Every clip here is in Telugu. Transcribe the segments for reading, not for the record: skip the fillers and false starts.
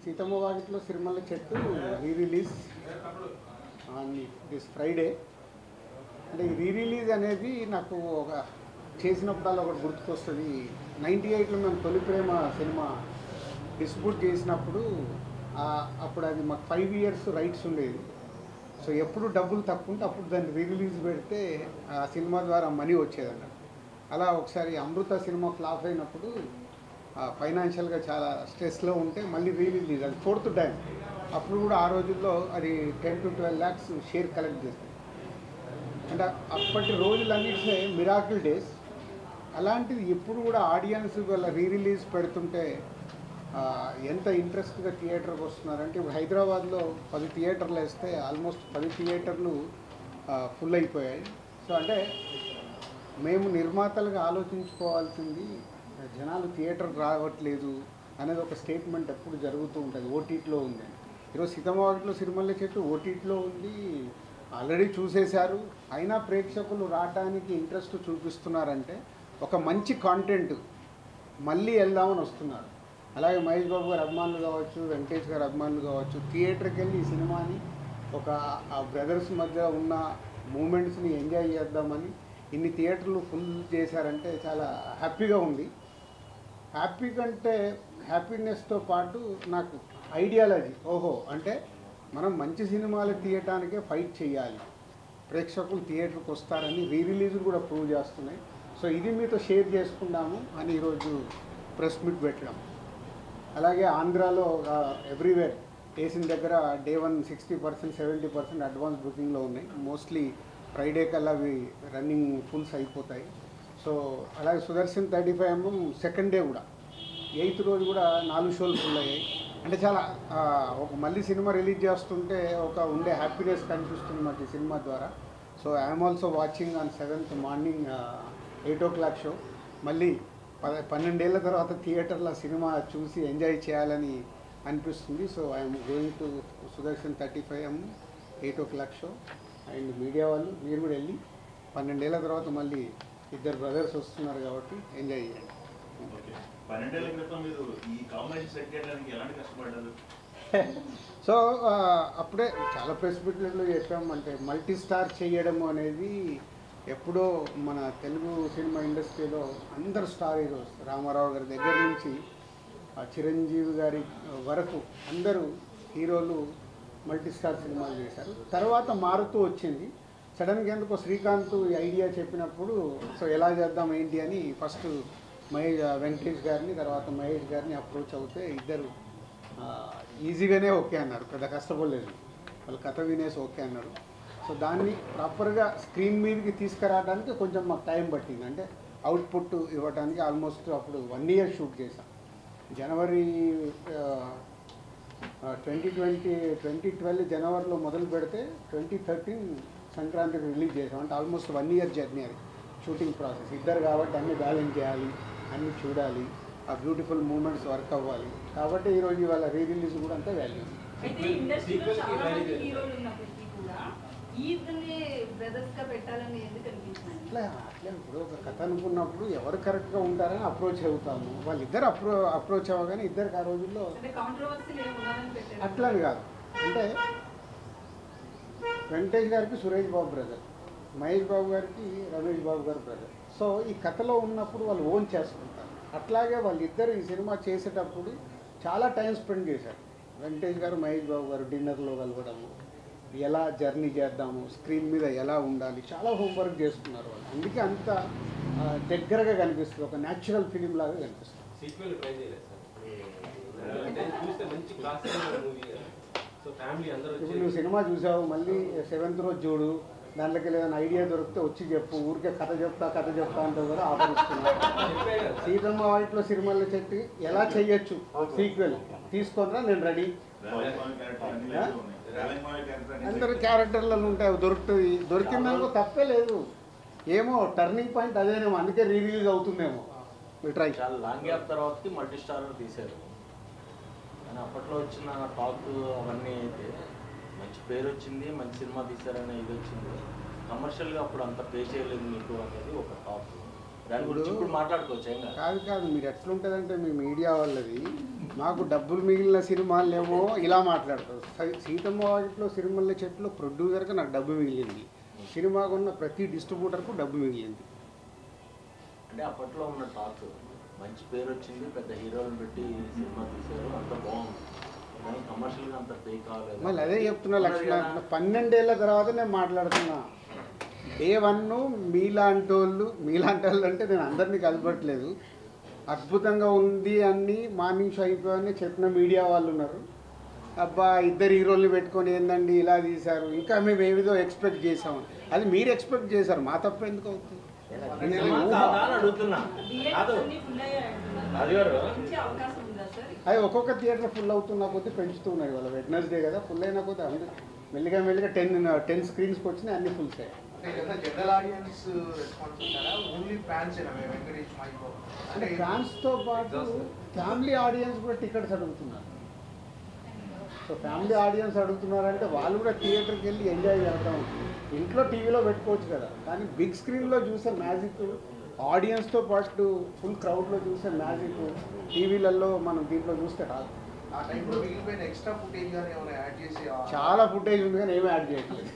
సీతమ్మ వాకిట్లో సిరిమల్ల చెట్టు రీ-రిలీజ్ ఆన్ దిస్ ఫ్రైడే. అంటే ఈ రీ-రిలీజ్ అనేది నాకు ఒక చేసినప్పుడల్లా ఒకటి గుర్తుకొస్తుంది. 98లో మేము తొలి ప్రేమ సినిమా డిస్ట్రిబ్యూట్ చేసినప్పుడు అప్పుడు అది మాకు 5 years రైట్స్ ఉండేది. సో ఎప్పుడు డబ్బులు తక్కువ ఉంటే అప్పుడు దాన్ని రీ-రిలీజ్ పెడితే ఆ సినిమా ద్వారా మనీ వచ్చేదన్నమాట. అలా ఒకసారి అమృత సినిమా ఫ్లాప్ అయినప్పుడు ఫైనాన్షియల్గా చాలా స్ట్రెస్లో ఉంటే మళ్ళీ రీ-రిలీజ్, అది 4th టైం. అప్పుడు కూడా ఆ రోజుల్లో అది 10 to 12 lakhs షేర్ కలెక్ట్ చేస్తుంది. అంటే అప్పటి రోజులన్నింటినీ మిరాకిల్ డేస్. అలాంటిది ఎప్పుడు కూడా ఆడియన్స్ వాళ్ళ రీ-రిలీజ్ పెడుతుంటే ఎంత ఇంట్రెస్ట్గా థియేటర్కి వస్తున్నారంటే, ఇప్పుడు హైదరాబాద్లో 10 థియేటర్లు వేస్తే ఆల్మోస్ట్ 10 థియేటర్లు ఫుల్ అయిపోయాయి. సో అంటే మేము నిర్మాతలుగా ఆలోచించుకోవాల్సింది, జనాలు థియేటర్ రావట్లేదు అనేది ఒక స్టేట్మెంట్ ఎప్పుడు జరుగుతూ ఉంటుంది. ఓటీటీలో ఉంది. ఈరోజు సీతమ్మ వాకిట్లో సిరిమల్ల చెట్టు ఓటీటీలో ఉంది, ఆల్రెడీ చూసేశారు. అయినా ప్రేక్షకులు రావడానికి ఇంట్రెస్ట్ చూపిస్తున్నారంటే ఒక మంచి కాంటెంట్ మళ్ళీ వెళ్దామని వస్తున్నారు. అలాగే మహేష్ బాబు గారు అభిమానులు కావచ్చు, వెంకటేష్ గారు అభిమానులు కావచ్చు, థియేటర్కి వెళ్ళి ఈ సినిమాని ఒక ఆ బ్రదర్స్ మధ్య ఉన్న మూమెంట్స్ని ఎంజాయ్ చేద్దామని ఇన్ని థియేటర్లు ఫుల్ చేశారంటే చాలా హ్యాపీగా ఉంది. హ్యాపీ కంటే హ్యాపీనెస్తో పాటు నాకు ఐడియాలజీ, అంటే మనం మంచి సినిమాలు తీయటానికే ఫైట్ చేయాలి, ప్రేక్షకులు థియేటర్కి వస్తారని రీ-రిలీజులు కూడా ప్రూవ్ చేస్తున్నాయి. సో ఇది మీతో షేర్ చేసుకుందాము అని ఈరోజు ప్రెస్ మీట్ పెట్టడం. అలాగే ఆంధ్రాలో ఎవ్రీవేర్ వేసిన దగ్గర డే 1 60%, 70% అడ్వాన్స్ బుకింగ్లో ఉన్నాయి. మోస్ట్లీ ఫ్రైడే కల్లా అవి రన్నింగ్ ఫుల్స్ అయిపోతాయి. సో అలాగే సుదర్శన్ 35mm సెకండ్ డే కూడా 8th రోజు కూడా 4 షోలు ఫుల్ అయ్యాయి. అంటే చాలా ఒక మళ్ళీ సినిమా రిలీజ్ చేస్తుంటే ఒక ఉండే హ్యాపీనెస్ కనిపిస్తుంది మాకు ఈ సినిమా ద్వారా. So I'm also watching on 7th morning 8 o'clock show. మళ్ళీ 12 ఏళ్ల తర్వాత థియేటర్లో సినిమా చూసి ఎంజాయ్ చేయాలని అనిపిస్తుంది. So I'm going to Sudarshan 35mm 8 o'clock show. And media వాళ్ళు మీరు కూడా వెళ్ళి 12 ఏళ్ల తర్వాత మళ్ళీ ఇద్దరు బ్రదర్స్ వస్తున్నారు కాబట్టి ఎంజాయ్ చేయండి. సో అప్పుడే చాలా ప్రెస్ మీట్లలో చెప్పామంటే మల్టీ స్టార్ చేయడము అనేది ఎప్పుడో మన తెలుగు సినిమా ఇండస్ట్రీలో అందరు స్టార్ హీరోస్, రామారావు గారి దగ్గర నుంచి చిరంజీవి గారి వరకు అందరూ హీరోలు మల్టీ స్టార్ సినిమాలు చేశారు. తర్వాత మారుతూ వచ్చింది. సడన్గా ఎందుకో శ్రీకాంత్ ఈ ఐడియా చెప్పినప్పుడు సో ఎలా చేద్దాం ఏంటి అని ఫస్ట్ వెంకటేష్ గారిని, తర్వాత మహేష్ గారిని అప్రోచ్ అవుతే ఇద్దరు ఈజీగానే ఓకే అన్నారు, పెద్ద కష్టపడలేదు. వాళ్ళు కథ వినేసి ఓకే అన్నారు. సో దాన్ని ప్రాపర్గా స్క్రీన్ మీదకి తీసుకురావడానికి కొంచెం మాకు టైం పట్టింది. అంటే అవుట్పుట్ ఇవ్వడానికి ఆల్మోస్ట్ అప్పుడు 1 year షూట్ చేశాం. జనవరి 2012 జనవరిలో మొదలు పెడితే 2013 సంక్రాంతికి రిలీజ్ చేసాం. అంటే ఆల్మోస్ట్ 1 year జర్నీ అది షూటింగ్ ప్రాసెస్. ఇద్దరు కాబట్టి అన్నీ బ్యాలెన్స్ చేయాలి, అన్నీ చూడాలి, ఆ బ్యూటిఫుల్ మూమెంట్స్ వర్క్ అవ్వాలి. కాబట్టి ఈరోజు ఇవాళ రీ-రిలీజ్ కూడా అంతే వాల్యూ. అట్లా ఇప్పుడు ఒక కథ అనుకున్నప్పుడు ఎవరు కరెక్ట్గా ఉంటారని అప్రోచ్ అవుతాము. వాళ్ళిద్దరు అప్రోచ్ అవ్వగానే ఇద్దరికి ఆ రోజుల్లో అట్లని కాదు. అంటే వెంకటేష్ గారికి సురేష్ బాబు బ్రదర్, మహేష్ బాబు గారికి రమేష్ బాబు గారు బ్రదర్. సో ఈ కథలో ఉన్నప్పుడు వాళ్ళు ఓన్ చేసుకుంటారు. అట్లాగే వాళ్ళిద్దరు ఈ సినిమా చేసేటప్పుడు చాలా టైం స్పెండ్ చేశారు. వెంకటేష్ గారు, మహేష్ బాబు గారు డిన్నర్లో కలవడము, ఎలా జర్నీ చేద్దాము, స్క్రీన్ మీద ఎలా ఉండాలి, చాలా హోంవర్క్ చేసుకున్నారు వాళ్ళు. అందుకే అంత దగ్గరగా కనిపిస్తుంది, ఒక న్యాచురల్ ఫిలిం లాగా కనిపిస్తుంది. ఇప్పుడు నువ్వు సినిమా చూసావు, మళ్ళీ 7th రోజు చూడు, దాంట్లోకి ఏదైనా ఐడియా దొరికితే వచ్చి చెప్పు. ఊరికే కథ చెప్తా అంటావు కదా, ఆఫరిస్తున్నా. సీతమ్మ వాకిట్లో సిరిమల్ల చెట్టు ఎలా చెయ్యొచ్చు సీక్వెల్ తీసుకొనిరా, నేను రెడీ. అందరు క్యారెక్టర్లలో ఉంటాయి, దొరుకుతుంది. దొరికిందానికి తప్పే లేదు. ఏమో టర్నింగ్ పాయింట్ అదేనేమో, అందుకే రీ-రిలీజ్ అవుతుందేమో. ట్రై. చాలా లాంగ్ గ్యాప్ తర్వాత మల్టీ స్టారర్ తీశారు. కానీ అప్పట్లో వచ్చిన టాక్ అవన్నీ అయితే మంచి పేరు వచ్చింది, మంచి సినిమా తీశారనే ఇది వచ్చింది. కమర్షియల్గా అప్పుడు అంత పే చేయలేదు మీకు అనేది ఒక టాక్. దాని గురించి ఇప్పుడు మాట్లాడుకోవచ్చు. కాదు మీరు ఎట్లుంటుందంటే మీ మీడియా వాళ్ళది మాకు డబ్బులు మిగిలిన సినిమాలేమో ఇలా మాట్లాడతారు. సీతమ్మ వాకిట్లో సిరిమల్లె చెట్లు ప్రొడ్యూసర్కి నాకు డబ్బు మిగిలింది, సినిమాకు ఉన్న ప్రతి డిస్ట్రిబ్యూటర్కు డబ్బు మిగిలింది. అంటే అప్పట్లో ఉన్న టాక్ మంచి పేరు వచ్చింది, పెద్ద హీరోలను పెట్టి సినిమా తీశారు, అంత బాగుంది, కానీ కమర్షియల్గా అంత పే కాలేదు. మళ్ళీ అదే చెప్తున్నా లక్ష్మణ, 12 ఏళ్ళ తర్వాత నేను మాట్లాడుతున్నా. డే 1 మీలాంటి వాళ్ళు అంటే నేను అందరినీ కలపట్లేదు, అద్భుతంగా ఉంది అని మార్నింగ్ షో అయిపోయాయని చెప్పిన మీడియా వాళ్ళు ఉన్నారు. అబ్బా 2 హీరోల్ని పెట్టుకొని ఏందండి ఇలా తీశారు, ఇంకా మేము ఏదో ఎక్స్పెక్ట్ చేసాము. అది మీరు ఎక్స్పెక్ట్ చేశారు, మా తప్ప ఎందుకు అవుతుంది? అడుగుతున్నా అది ఒక్కొక్క థియేటర్ ఫుల్ అవుతున్న కొద్దీ పెంచుతున్నాయి. వాళ్ళ వెడ్నెస్డే కదా, ఫుల్ అయిన కొద్దీ అందరూ మెల్లిగా 10 స్క్రీన్స్కి వచ్చినాయి, అన్ని ఫుల్స్ అయ్యాయి. అంటే ఫ్యాన్స్తో పాటు ఫ్యామిలీ ఆడియన్స్ కూడా టికెట్స్ అడుగుతున్నారు. సో ఫ్యామిలీ ఆడియన్స్ అడుగుతున్నారంటే వాళ్ళు కూడా థియేటర్కి వెళ్ళి ఎంజాయ్ చేద్దాం. ఇంట్లో టీవీలో పెట్టుకోవచ్చు కదా, కానీ బిగ్ స్క్రీన్లో చూసే మ్యాజిక్, ఆడియన్స్తో పాటు ఫుల్ క్రౌడ్లో చూసే మ్యాజిక్ టీవీలలో మనం దీంట్లో చూస్తే రాదు. చాలా ఫుటేజ్ ఉంది కానీ ఏమీ యాడ్ చేయట్లేదు.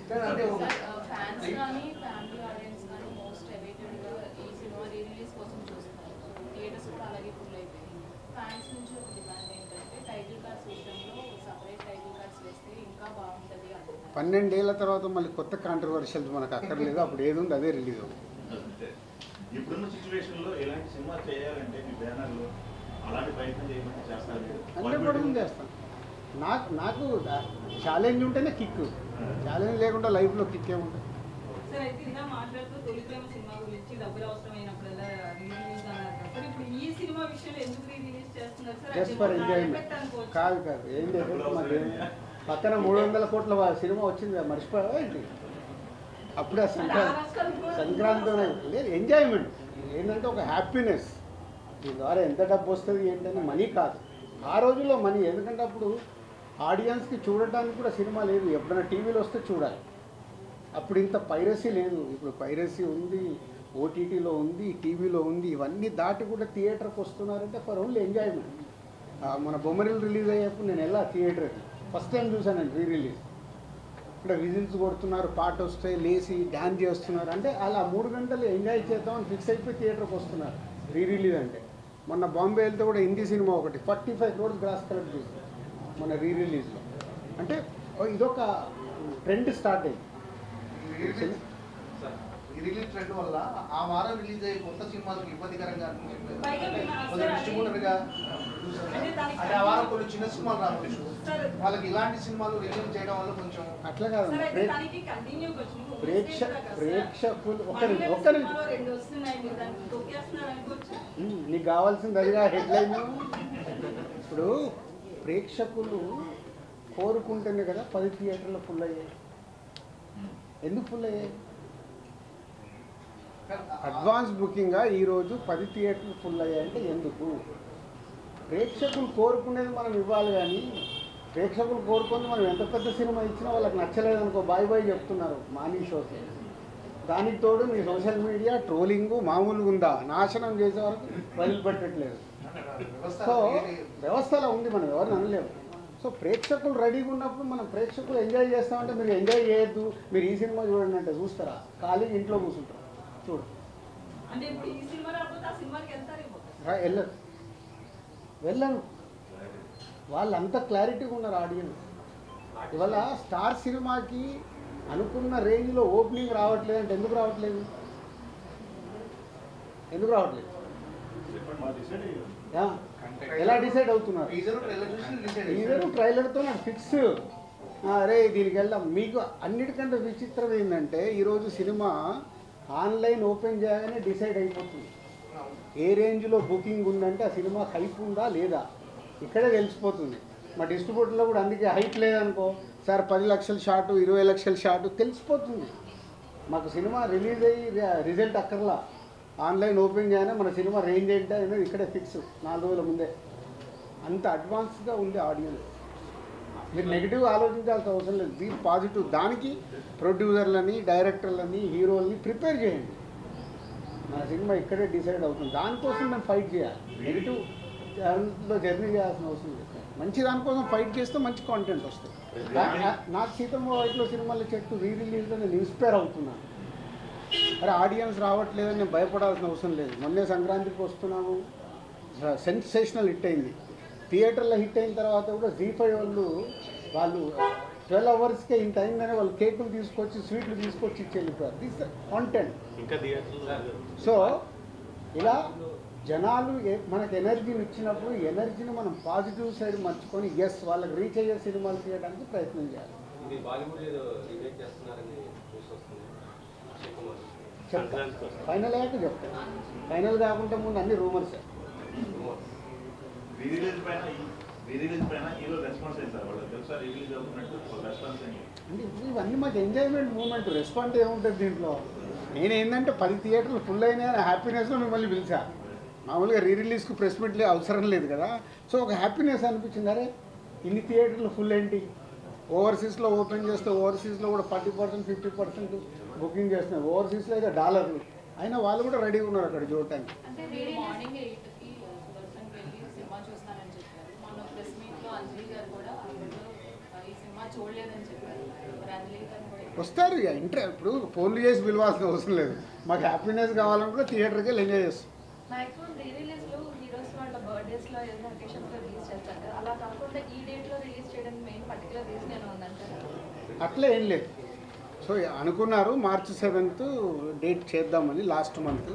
పన్నెండేళ్ల తర్వాత మళ్ళీ కొత్త కాంట్రవర్షియల్ మనకు అక్కర్లేదు, అప్పుడు ఏది ఉంది అదే రిలీజ్ అవుతుంది. ఇప్పుడున్న సిచ్యువేషన్లో ఎలాంటి సినిమా చేయాలంటే మీ బ్యానర్లో అలాంటి ప్రయత్నం చేయమని చేస్తారు? 100% చేస్తాను. నాకు ఛాలెంజ్ ఉంటేనే కిక్, ఛాలెంజ్ లేకుండా లైఫ్లో కిక్ ఏముంటుంది? సార్ అయితే ఇలా మాట్లాడుతూ తొలి ప్రేమ సినిమా గురించి డబ్బులు అవసరమైనప్పుడల్లా రిలీజ్ అన్నారు సార్, ఇప్పుడు ఈ సినిమా విషయంలో ఎందుకు రిలీజ్ చేస్తున్నారు సార్? Just for enjoyment. కాదు ఏం లేదు, మరి పక్కన 300 కోట్ల సినిమా వచ్చింది కదా, మర్చిపోయా ఏంటి? అప్పుడే సంక్రాంతి లేదు, ఎంజాయ్మెంట్ ఏంటంటే ఒక హ్యాపీనెస్. దీని ద్వారా ఎంత డబ్బు వస్తుంది ఏంటంటే మనీ కాదు, ఆ రోజుల్లో మనీ. ఎందుకంటే అప్పుడు ఆడియన్స్కి చూడటానికి కూడా సినిమా లేదు, ఎప్పుడైనా టీవీలో వస్తే చూడాలి. అప్పుడు ఇంత పైరసీ లేదు, ఇప్పుడు పైరసీ ఉంది, ఓటీటీలో ఉంది, టీవీలో ఉంది. ఇవన్నీ దాటి కూడా థియేటర్కి వస్తున్నారంటే ఫర్ ఓన్లీ ఎంజాయ్మెంట్. మన బొమ్మరిల్ రిలీజ్ అయ్యేప్పుడు నేను వెళ్ళా థియేటర్కి, ఫస్ట్ టైం చూసాను నేను రిలీజ్. అంటే విజిల్స్ కొడుతున్నారు, పాట వస్తే లేచి డ్యాన్స్ చేస్తున్నారు, అంటే అలా 3 గంటలు ఎంజాయ్ చేద్దామని ఫిక్స్ అయిపోయి థియేటర్కి వస్తున్నారు రిలీజ్ అంటే. మొన్న బాంబే వెళ్తే కూడా హిందీ సినిమా ఒకటి 45 crores గ్రాస్ కలెక్ట్ చేసింది మన రిలీజ్లో. అంటే ఇదొక ట్రెండ్ స్టార్ట్ అయింది. రిలీజ్ ట్రెండ్ వల్ల ఆ వారం రిలీజ్ అయ్యే కొత్త సినిమాలకు ఇబ్బందికరంగా డిస్ట్రిబ్యూటర్గా అంటే ఆ వారం కొన్ని చిన్న సినిమాలు రావచ్చు, వాళ్ళకి ఇలాంటి సినిమాలు రిలీజ్ చేయడం వల్ల కొంచెం అట్లా కాదు. ప్రేక్షకులు నీకు కావాల్సింది అదిగా హెడ్లైన్. ఇప్పుడు ప్రేక్షకులు కోరుకుంటేనే కదా 10 థియేటర్లు ఫుల్ అయ్యాయి. ఎందుకు ఫుల్ అయ్యాయి? అడ్వాన్స్ బుకింగ్గా ఈరోజు 10 థియేటర్లు ఫుల్ అయ్యాయంటే ఎందుకు? ప్రేక్షకులు కోరుకునేది మనం ఇవ్వాలి, కానీ ప్రేక్షకులు కోరుకుని మనం ఎంత పెద్ద సినిమా ఇచ్చినా వాళ్ళకి నచ్చలేదు అనుకో, బాయ్ చెప్తున్నారు మార్నింగ్ షోకి. దానికి తోడు మీ సోషల్ మీడియా ట్రోలింగు మామూలుగా ఉందా, నాశనం చేసే వరకు వదిలిపెట్టట్లేదు. సో వ్యవస్థలో ఉంది, మనం ఎవరిని అనలేము. సో ప్రేక్షకులు రెడీగా ఉన్నప్పుడు మనం ప్రేక్షకులు ఎంజాయ్ చేస్తామంటే మీరు ఎంజాయ్ చేయొద్దు, మీరు ఈ సినిమా చూడండి అంటే చూస్తారా? ఖాళీ ఇంట్లో కూర్చుంటారు, చూడు. వెళ్ళను, వాళ్ళంతా క్లారిటీగా ఉన్నారు ఆడియన్స్. ఇవాళ స్టార్ సినిమాకి అనుకున్న రేంజ్లో ఓపెనింగ్ రావట్లేదు అంటే ఎందుకు రావట్లేదు? ఎలా డిసైడ్ అవుతున్నారు? టీజర్ ట్రైలర్తో నాకు ఫిక్స్, అరే దీనికి వెళ్దాం. మీకు అన్నిటికంటే విచిత్రం ఏంటంటే ఈరోజు సినిమా ఆన్లైన్ ఓపెన్ చేయగానే డిసైడ్ అయిపోతుంది. ఏ రేంజ్లో బుకింగ్ ఉందంటే ఆ సినిమా హైప్ ఉందా లేదా ఇక్కడే తెలిసిపోతుంది. మా డిస్ట్రిబ్యూటర్లో కూడా అందుకే హైప్ లేదనుకో, సార్ 10 లక్షల షాటు 20 లక్షల షాటు తెలిసిపోతుంది. మాకు సినిమా రిలీజ్ అయ్యి రిజల్ట్ అక్కర్లా, ఆన్లైన్ ఓపెన్ చేయగానే మన సినిమా రేంజ్ ఏంటి అనేది ఇక్కడే ఫిక్స్ 4 రోజుల ముందే. అంత అడ్వాన్స్గా ఉంది ఆడియన్స్. మీరు నెగిటివ్ ఆలోచించాల్సిన అవసరం లేదు, బీ పాజిటివ్. దానికి ప్రొడ్యూసర్లని, డైరెక్టర్లని, హీరోలని ప్రిపేర్ చేయండి. మన సినిమా ఇక్కడే డిసైడ్ అవుతుంది, దానికోసం మేము ఫైట్ చేయాలి. నెగిటివ్ దాంట్లో జర్నీ చేయాల్సిన అవసరం లేదు. మంచి దానికోసం ఫైట్ చేస్తే మంచి కాంటెంట్ వస్తుంది. నాకు సీతమ్మ వాకిట్లో సినిమాల చెట్టు రిలీజ్లో నేను ఇన్స్పైర్ అవుతున్నాను. అరే ఆడియన్స్ రావట్లేదని నేను భయపడాల్సిన అవసరం లేదు. మొన్నే సంక్రాంతికి వస్తున్నాము, సెన్సేషనల్ హిట్ అయింది. థియేటర్లో హిట్ అయిన తర్వాత కూడా జీ5 వాళ్ళు 12 అవర్స్కే ఇంత అయిందని వాళ్ళు కేకులు తీసుకొచ్చి స్వీట్లు తీసుకొచ్చి ఇచ్చి వెళ్ళిపోయారు. This content. ఇంకా థియేటర్లు సో ఇలా జనాలు మనకు ఎనర్జీని ఇచ్చినప్పుడు ఎనర్జీని మనం పాజిటివ్ సైడ్ మర్చుకొని ఎస్ వాళ్ళకి రీచ్ అయ్యే సినిమాలు తీయడానికి ప్రయత్నం చేయాలి. ఫైనల్ అయ్యాక చెప్తాను. ఫైనల్ కాకుండా ముందు అన్ని రూమర్స్. అంటే ఇవన్నీ మాకు ఎంజాయ్మెంట్ మూమెంట్. రెస్పాన్స్ ఏముంటుంది దీంట్లో? నేను ఏంటంటే 10 థియేటర్లు ఫుల్ అయినాయని హ్యాపీనెస్లో మిమ్మల్ని పిలిచా. మామూలుగా రిలీజ్కి ప్రెస్ మీట్లే అవసరం లేదు కదా. సో ఒక హ్యాపీనెస్ అనిపించింది. అరే ఇన్ని థియేటర్లు ఫుల్ ఏంటి, ఓవర్సీస్లో ఓపెన్ చేస్తే ఓవర్సీస్లో కూడా 40% 50% బుకింగ్ చేస్తున్నారు. ఓవర్సీస్లో అయితే డాలర్లు అయినా వాళ్ళు కూడా రెడీగా ఉన్నారు అక్కడ చూడటానికి. మార్నింగ్ 8కి సుదర్శన్కి వెళ్ళి సినిమా చూస్తానని చెప్పారు. మన ప్రెస్ మీట్లో అంజలి గారు కూడా ఈ సినిమా చూడలేదని చెప్పారు. అంజలి గారు వస్తారు ఇక ఇప్పుడు ఫోన్లు చేసి పిలవాల్సిన అవసరం లేదు. మాకు హ్యాపీనెస్ కావాలనుకుంటే థియేటర్కి వెళ్ళి ఎంజాయ్ చేస్తాం. మ్యాక్సిమం రీ రిలీజ్లో హీరోస్ వాళ్ళ బర్త్డేస్లో ఏదైనా అకేషన్స్లో రిలీజ్ చేస్తారు కదా, అలా కాకుండా ఈ డేట్లో రిలీజ్ చేయడానికి మెయిన్ పర్టికులర్ రీజన్ ఏమైనా ఉందంటారా? అట్లా ఏం లేదు. సో అనుకున్నారు March 7th డేట్ చేద్దామని లాస్ట్ మంత్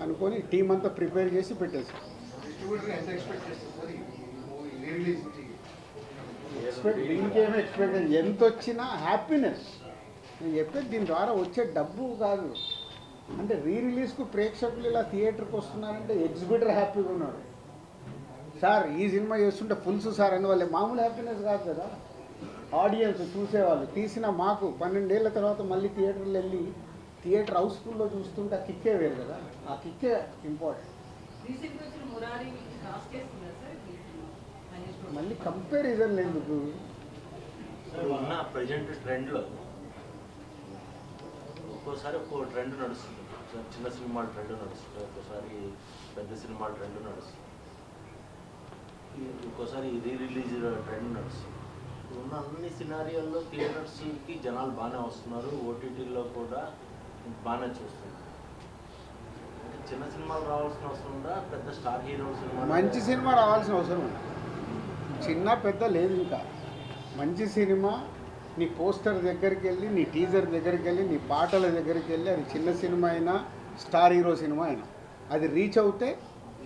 అనుకొని టీం అంతా ప్రిపేర్ చేసి పెట్టేసాం. దీనికేమీ ఎక్స్పెక్ట్ ఎంత వచ్చినా హ్యాపీనెస్. నేను చెప్పేది దీని ద్వారా వచ్చే డబ్బు కాదు. అంటే రిలీజ్కు ప్రేక్షకులు ఇలా థియేటర్కి వస్తున్నారంటే ఎగ్జిబిటర్ హ్యాపీగా ఉన్నాడు. సార్ ఈ సినిమా చేస్తుంటే ఫుల్స్ సార్ అని వాళ్ళే మామూలు హ్యాపీనెస్ కాదు కదా. ఆడియన్స్ చూసేవాళ్ళు తీసిన మాకు 12 ఏళ్ల తర్వాత మళ్ళీ థియేటర్లు వెళ్ళి థియేటర్ హౌస్ఫుల్లో చూస్తుంటే ఆ కిక్కే వేరు కదా. ఆ కిక్కే ఇంపార్టెంట్. రీసెంట్గా వచ్చిన మురారి క్రాస్ చేస్తుందా సార్? మళ్ళీ కంపారిజన్ ఎందుకు? ఉన్న ప్రజెంట్ ట్రెండ్లో ఒక్కోసారి ఒక్కో ట్రెండ్ నడుస్తుంది. చిన్న సినిమాల ట్రెండ్ నడుస్తుంది, ఒక్కోసారి పెద్ద సినిమాల ట్రెండ్ నడుస్తుంది, ఒక్కోసారి రిలీజ్ ట్రెండ్ నడుస్తుంది. ఉన్న అన్ని సినారియోల్లో థియేటర్స్కి జనాలు బాగానే వస్తున్నారు. ఓటీటీలో కూడా బాగానే చూస్తున్నారు. చిన్న సినిమాలు రావాల్సిన అవసరం ఉందా? పెద్ద స్టార్ హీరో సినిమా మంచి సినిమా రావాల్సిన అవసరం ఉంది. చిన్న పెద్ద లేదు. ఇంకా మంచి సినిమా నీ పోస్టర్ దగ్గరికి వెళ్ళి, నీ టీజర్ దగ్గరికి వెళ్ళి, నీ పాటల దగ్గరికి వెళ్ళి, అది చిన్న సినిమా అయినా స్టార్ హీరో సినిమా అయినా అది రీచ్ అవుతే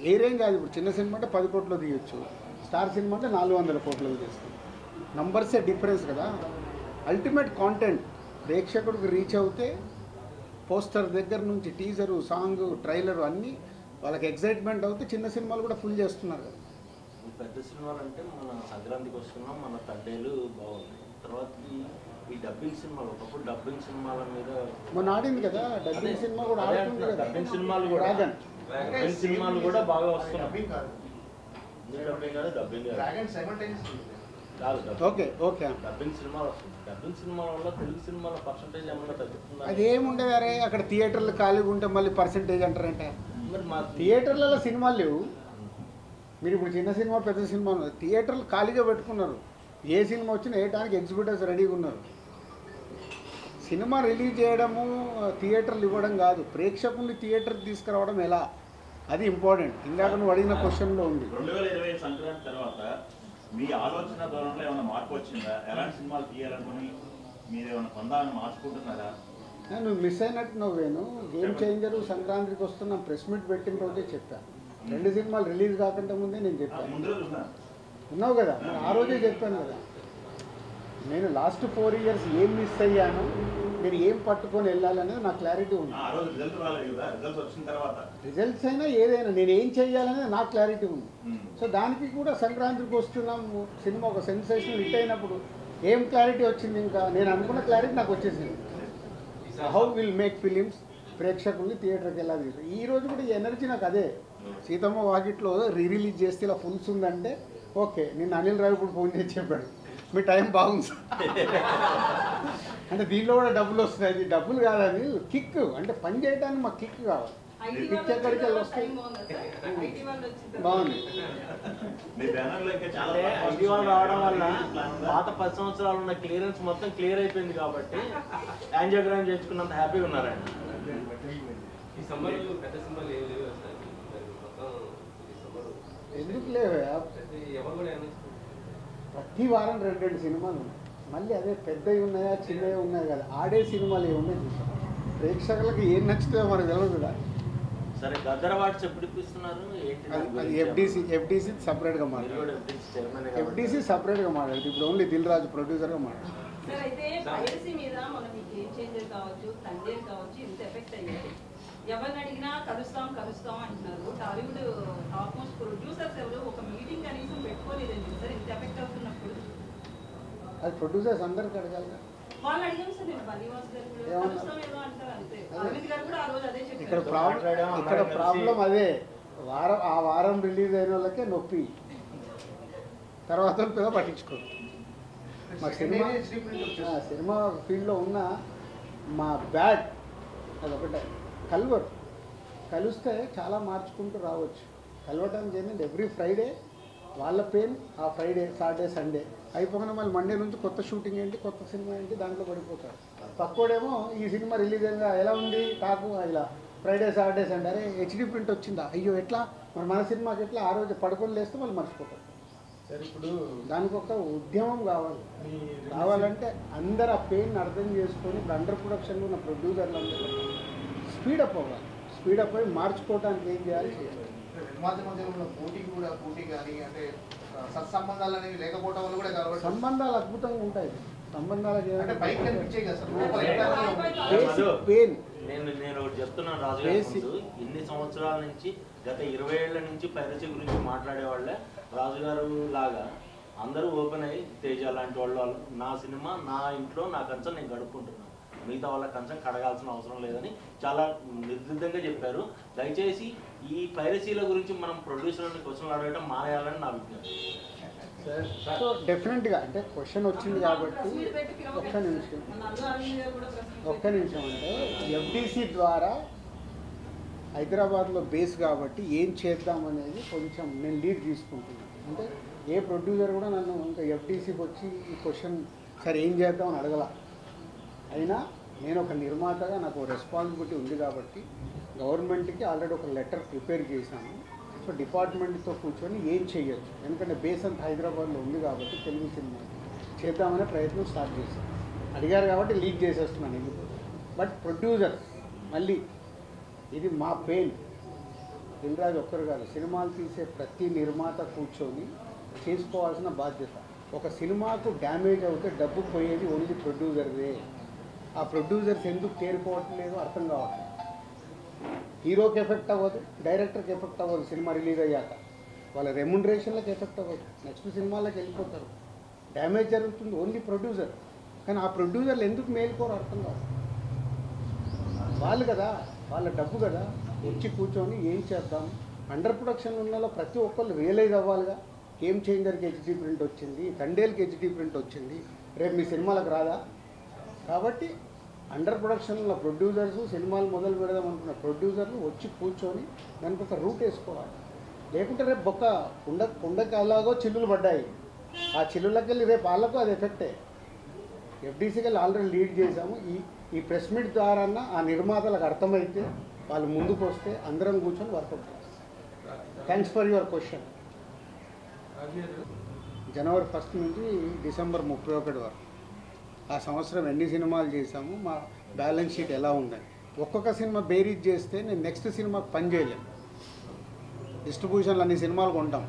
ఏ రేంజ్ కాదు. ఇప్పుడు చిన్న సినిమా అంటే 10 కోట్లు తీయొచ్చు, స్టార్ సినిమా అంటే 400 కోట్లు తీస్తుంది. నంబర్సే డిఫరెన్స్ కదా. అల్టిమేట్ కాంటెంట్ ప్రేక్షకుడికి రీచ్ అవుతే పోస్టర్ దగ్గర నుంచి టీజరు, సాంగ్, ట్రైలరు అన్నీ వాళ్ళకి ఎక్సైట్మెంట్ అవుతే చిన్న సినిమాలు కూడా ఫుల్ చేస్తున్నారు కదా. పెద్ద సినిమాలు అంటే మన సంక్రాంతికి వస్తున్నాం, మన తడ్డేలు బాగున్నాయి. తర్వాత ఈ డబ్బింగ్ సినిమాలు, ఒకప్పుడు డబ్బింగ్ సినిమాల మీద మొన్న ఆడింది కదా. డబ్బింగ్ సినిమా కూడా ఆడుతుంది కదా. డబ్బింగ్ సినిమాలు కూడా డబ్బింగ్ సినిమాలు కూడా బాగా వస్తున్నాయి. డబ్బింగ్ కాదు, డబ్బింగ్ కాదు, డబ్బింగ్ డ్రాగన్ సైమల్టేనియస్ కాదు. ఓకే ఓకే డబ్బింగ్ సినిమాలు వస్తుంది. డబ్బింగ్ సినిమాల వల్ల తెలుగు సినిమాల పర్సంటేజ్ ఏమన్నా తగ్గుతుందా? అదేముండదు. అరే అక్కడ థియేటర్లు ఖాళీగా ఉంటే మళ్ళీ పర్సంటేజ్ అంటారంటే మరి మా థియేటర్లలో సినిమాలు లేవు. మీరు ఇప్పుడు చిన్న సినిమా పెద్ద సినిమా థియేటర్లు ఖాళీగా పెట్టుకున్నారు. ఏ సినిమా వచ్చినా వేయడానికి ఎగ్జిబిటర్స్ రెడీగా ఉన్నారు. సినిమా రిలీజ్ చేయడము, థియేటర్లు ఇవ్వడం కాదు, ప్రేక్షకుల్ని థియేటర్కి తీసుకురావడం ఎలా, అది ఇంపార్టెంట్. ఇందాక నువ్వు అడిగిన క్వశ్చన్లో ఉంది. 2025 సంక్రాంతి తర్వాత మీ ఆలోచన ధోరణిలో ఏమైనా మార్పు వచ్చిందా? ఎలాంటి సినిమాలు తీయాలనుకుని మీరు ఏమైనా పొందాలని మార్చుకుంటున్నారా? నువ్వు మిస్ అయినట్టు నువ్వేను. గేమ్ చేంజరు సంక్రాంతికి వస్తున్న ప్రెస్ మీట్ పెట్టిన రోజే చెప్పాను. 2 సినిమాలు రిలీజ్ కాకుండా ముందే నేను చెప్పాను. ముందు రోజు ఉన్నా ఉన్నావు కదా, నేను ఆ రోజే చెప్పాను కదా. నేను లాస్ట్ 4 ఇయర్స్ ఏం మిస్ అయ్యాను, నేను ఏం పట్టుకొని వెళ్ళాలనేది నాకు క్లారిటీ ఉంది. ఆ రోజు రిజల్ట్ రాలేదు కదా, రిజల్ట్ వచ్చిన తర్వాత రిజల్ట్స్ అయినా ఏదైనా నేను ఏం చేయాలనేది నాకు క్లారిటీ ఉంది. సో దానికి కూడా సంక్రాంతికి వస్తున్నాము సినిమా ఒక సెన్సేషనల్ హిట్ అయినప్పుడు ఏం క్లారిటీ వచ్చింది? ఇంకా నేను అనుకున్న క్లారిటీ నాకు వచ్చేసింది. హౌ విల్ మేక్ ఫిలిమ్స్, ప్రేక్షకుల్ని థియేటర్కి వెళ్ళాలి. ఈ రోజు కూడా ఈ ఎనర్జీ నాకు అదే. సీతమ్మ వాకిట్లో రిలీజ్ చేస్తే ఇలా ఫుల్స్ ఉందంటే ఓకే. నిన్న అనిల్ రావిపూడి ఫోన్ చేసి చెప్పాడు, మీ టైం బాగుంది సార్ అంటే దీనిలో కూడా డబ్బులు వస్తాయి. డబ్బులు కాదని కిక్, అంటే పని చేయడానికి మాకు కిక్ కావాలి. బాగుంది. మీ బ్యానర్లో ఇంకా చాలా ఐటీ వాళ్ళు రావడం వల్ల పాత 10 సంవత్సరాలు ఉన్న క్లియరెన్స్ మొత్తం క్లియర్ అయిపోయింది కాబట్టి యాంజియోగ్రామ్ చేయించుకున్నంత హ్యాపీగా ఉన్నారు ఆయన. ఈ సమ్మర్ పెద్ద సినిమాలు ఏం లేవు సార్, మొత్తం ఈ సమ్మర్ ఎందుకు లేవే ఎవరు కూడా ప్రతి వారం 2 సినిమాలు ఉన్నాయి. మళ్ళీ అదే పెద్దవి ఉన్నాయా చిన్నవి ఉన్నాయి కదా, ఆడే సినిమాలు ఏమున్నాయి చూసాం. ప్రేక్షకులకు ఏం నచ్చుతుందో మనకు తెలియదు కదా. సరే గద్దర్ అవార్డ్స్ ఎప్పుడు ఇప్పిస్తున్నారు? అది ఎఫ్డీసీ సపరేట్గా మాట్లాడు, ఎఫ్డీసీ సపరేట్గా మాట్లాడు. ఇప్పుడు ఓన్లీ దిల్ రాజు ప్రొడ్యూసర్గా మాట్లాడు. సార్ అయితే పైరసీ మీద మన మీకు గేమ్ చేంజర్ కావచ్చు, తండ్రి కావచ్చు, ఇంత ఎఫెక్ట్ అయ్యాయి. ఎవరిని అడిగినా కలుస్తాం అంటున్నారు. టాలీవుడ్ టాప్ మోస్ట్ ప్రొడ్యూసర్స్ ఎవరు ఒక మీటింగ్ కనీసం పెట్టుకోలేదండి సార్, ఇంత ఎఫెక్ట్ అవుతున్నప్పుడు. అది ప్రొడ్యూసర్స్ అందరికి అడగాలి. వాళ్ళు అడిగాం సార్, నేను బలివాస్ గారు కూడా కలుస్తాం ఏదో అంటారు అంతే. అరవింద్ గారు కూడా ఆ రోజు అదే చెప్పారు. ఇక్కడ ప్రాబ్లం అదే, ఆ వారం రిలీజ్ అయిన వాళ్ళకే నొప్పి, తర్వాత పెద్ద పట్టించుకోరు. మా సినిమా ఫీల్డ్లో ఉన్న మా బ్యాడ్ అదొకటే, కలవరు. కలిస్తే చాలా మార్చుకుంటూ రావచ్చు. కలవటానికి ఏంటంటే ఎవ్రీ ఫ్రైడే వాళ్ళ పెయిన్, ఆ ఫ్రైడే సాటర్డే సండే అయిపోగానే మళ్ళీ మండే నుంచి కొత్త షూటింగ్ ఏంటి, కొత్త సినిమా ఏంటి, దాంట్లో పడిపోతారు. పక్కోడేమో ఈ సినిమా రిలీజ్ అయిందా, ఎలా ఉంది టాకు, ఇలా ఫ్రైడే సాటర్డే సండే, అరే హెచ్డీ ప్రింట్ వచ్చిందా, అయ్యో ఎట్లా మరి మన సినిమాకి ఎట్లా, ఆ రోజు పడుకొని లేస్తే వాళ్ళు మర్చిపోతారు. సార్ ఇప్పుడు దానికి ఒక ఉద్యమం కావాలంటే అందరు ఆ పెయిన్ అర్థం చేసుకొని ఇప్పుడు అండర్ ప్రొడక్షన్లో ఉన్న ప్రొడ్యూసర్లు అందరూ స్పీడప్ అవ్వాలి. స్పీడప్ అయ్యి మార్చుకోవడానికి ఏం చేయాలి చేయాలి. మధ్య ఉన్న పోటీ కానీ అంటే సత్సంబంధాలు అనేవి లేకపోవడం వల్ల కూడా కలవడం. సంబంధాలు అద్భుతంగా ఉంటాయి. సంబంధాలు అంటే బయట కనిపించాయి కదా మధు, పెయిన్. నేను ఒకటి చెప్తున్నాను రాజు గారి ముందు, ఇన్ని సంవత్సరాల నుంచి గత 20 ఏళ్ల నుంచి పైరసీ గురించి మాట్లాడేవాళ్ళే రాజుగారు లాగా అందరూ ఓపెన్ అయ్యి తేజ లాంటి వాళ్ళు నా సినిమా నా ఇంట్లో నా కంచం నేను గడుపుకుంటున్నాను, మిగతా వాళ్ళ కంచం కడగాల్సిన అవసరం లేదని చాలా నిర్దిష్టంగా చెప్పారు. దయచేసి ఈ పైరసీల గురించి మనం ప్రొడ్యూసర్ని క్వశ్చన్లు అడగడం మానేయాలని నా విజ్ఞప్తి. సో డెఫినెట్గా అంటే క్వశ్చన్ వచ్చింది కాబట్టి ఒక్క నిమిషం అంటే ఎఫ్డీసీ ద్వారా హైదరాబాద్లో బేస్ కాబట్టి ఏం చేద్దామనేది కొంచెం నేను లీడ్ తీసుకుంటున్నాను. అంటే ఏ ప్రొడ్యూసర్ కూడా నన్ను ఇంకా ఎఫ్డీసీకి వచ్చి ఈ క్వశ్చన్ సరే ఏం చేద్దామని అడగల. అయినా నేను ఒక నిర్మాతగా నాకు రెస్పాన్సిబిలిటీ ఉంది కాబట్టి గవర్నమెంట్కి ఆల్రెడీ ఒక లెటర్ ప్రిపేర్ చేశాను. సో డిపార్ట్మెంట్తో కూర్చొని ఏం చేయొచ్చు, ఎందుకంటే బేస్ అంతా హైదరాబాద్లో ఉంది కాబట్టి తెలుగు సినిమా చేద్దామనే ప్రయత్నం స్టార్ట్ చేశాను. అడిగారు కాబట్టి లీడ్ చేసేస్తున్నాను ఇది. బట్ ప్రొడ్యూసర్ మళ్ళీ ఇది మా పెయిన్, దిల్ రాజు ఒక్కరు కాదు, సినిమాలు తీసే ప్రతి నిర్మాత కూర్చొని చేసుకోవాల్సిన బాధ్యత. ఒక సినిమాకు డ్యామేజ్ అవుతే డబ్బు పోయేది ఓన్లీ ప్రొడ్యూసర్దే. ఆ ప్రొడ్యూసర్స్ ఎందుకు తేరుకోవట్లేదు అర్థం కావట్లేదు. హీరోకి ఎఫెక్ట్ అవ్వదు, డైరెక్టర్కి ఎఫెక్ట్ అవ్వదు, సినిమా రిలీజ్ అయ్యాక వాళ్ళ రెమ్యునరేషన్లకు ఎఫెక్ట్ అవ్వదు, నెక్స్ట్ సినిమాలకు వెళ్ళిపోతారు, డ్యామేజ్ జరుగుతుంది ఓన్లీ ప్రొడ్యూసర్. కానీ ఆ ప్రొడ్యూసర్లు ఎందుకు మేలుకోరు అర్థం కాదు. వాళ్ళు కదా, వాళ్ళ డబ్బు కదా, వచ్చి కూర్చొని ఏం చేద్దాం. అండర్ ప్రొడక్షన్ ఉన్న ప్రతి ఒక్కళ్ళు రియలైజ్ అవ్వాలిగా, గేమ్ చేంజర్కి హెచ్డీ ప్రింట్ వచ్చింది, తండేల్కి హెచ్డీ ప్రింట్ వచ్చింది, రేపు మీ సినిమాలకు రాదా. కాబట్టి అండర్ ప్రొడక్షన్లో ప్రొడ్యూసర్స్, సినిమాలు మొదలు పెడదాం అనుకున్న ప్రొడ్యూసర్లు వచ్చి కూర్చొని దానికి ఒక రూట్ వేసుకోవాలి. లేకుంటే రేపు కుండకి అలాగో చిల్లులు పడ్డాయి, ఆ చిల్లులకి వెళ్ళి రేపు వాళ్ళకు అది ఎఫెక్టే. ఎఫ్డీసీకి వెళ్ళి ఆల్రెడీ లీడ్ చేశాము. ఈ ప్రెస్ మీట్ ద్వారా ఆ నిర్మాతలకు అర్థమైతే వాళ్ళు ముందుకు వస్తే అందరం కూర్చొని వర్కౌట్ చేస్తాం. Thanks for your question. జనవరి 1 నుంచి డిసెంబర్ 31 వరకు ఆ సంవత్సరం ఎన్ని సినిమాలు చేశాము, మా బ్యాలెన్స్ షీట్ ఎలా ఉందని ఒక్కొక్క సినిమా బేరీజ్ చేస్తే నేను నెక్స్ట్ సినిమాకి పని చేయలేము. డిస్ట్రిబ్యూషన్లు అన్ని సినిమాలు కొంటాం,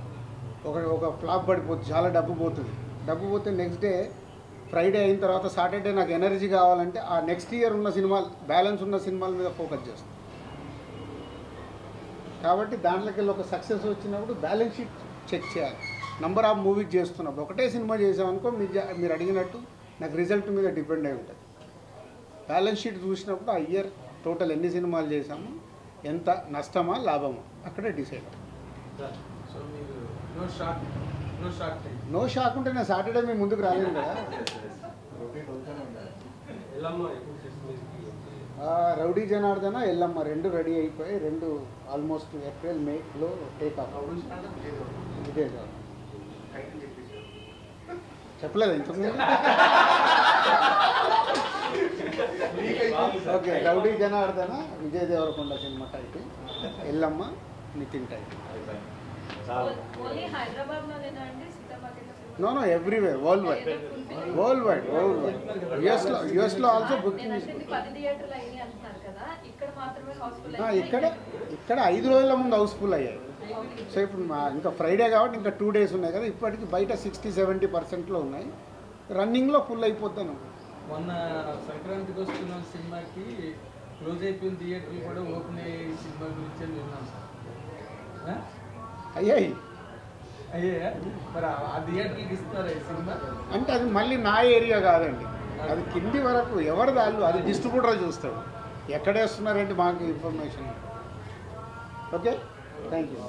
ఒక ఫ్లాప్ పడిపోతుంది, చాలా డబ్బు పోతే నెక్స్ట్ డే ఫ్రైడే అయిన తర్వాత సాటర్డే నాకు ఎనర్జీ కావాలంటే ఆ నెక్స్ట్ ఇయర్ ఉన్న సినిమాలు, బ్యాలెన్స్ ఉన్న సినిమాల మీద ఫోకస్ చేస్తాం. కాబట్టి దాంట్లోకి వెళ్ళి ఒక సక్సెస్ వచ్చినప్పుడు బ్యాలెన్స్ షీట్ చెక్ చేయాలి. నంబర్ ఆఫ్ మూవీస్ చేస్తున్నప్పుడు ఒకటే సినిమా చేసామనుకో మీరు అడిగినట్టు నాకు రిజల్ట్ మీద డిపెండ్ అయి ఉంటుంది. బ్యాలెన్స్ షీట్ చూసినప్పుడు ఆ ఇయర్ టోటల్ ఎన్ని సినిమాలు చేసాము, ఎంత నష్టమా లాభమా అక్కడే డిసైడ్ అవుతుంది. నో షాక్ ఉంటే నేను సాటర్డే మీ ముందుకు రాలేను కదా. రౌడీ జనార్దన ఎల్లమ్మ రెండు రెడీ అయిపోయి రెండు ఆల్మోస్ట్ ఏప్రిల్ మేలో టేక్ ఆఫ్. విజయ్ దేవరకొండ చెప్పలేదు ఇంతకుముందు. Okay, rowdy Janardhana Vijay Deverakonda cinema title, Yellamma Nithiin title. Only Hyderabad లోనేనా అండి ceded market? No everywhere, world wide. యుఎస్లో ఆల్సో బుకింగ్. 10 థియేటర్లు అయ్యాయి అంటున్నారు కదా, ఇక్కడ మాత్రమే హౌస్ఫుల్ ఇక్కడ 5 రోజుల ముందు హౌస్ఫుల్ అయ్యాయి. సో ఇప్పుడు ఇంకా ఫ్రైడే కాబట్టి ఇంకా 2 days ఉన్నాయి కదా, ఇప్పటికి బయట 60-70% ఉన్నాయి, రన్నింగ్లో ఫుల్ అయిపోతాను. మొన్న సంక్రాంతికి వస్తున్న సినిమాకి క్లోజ్ అయిపోయిన థియేటర్లు కూడా ఓపెన్ అయ్యే సినిమా గురించి విన్నాం సార్. అయ్యాయి మరి ఆ థియేటర్కి ఇస్తారా ఈ సినిమా? అంటే అది మళ్ళీ నా ఏరియా కాదండి, అది కింది వరకు ఎవరి దాళ్ళు, అది డిస్ట్రిబ్యూటర్ చూస్తాడు ఎక్కడ వేస్తున్నారంటే మాకు ఇన్ఫర్మేషన్. Okay, thank you.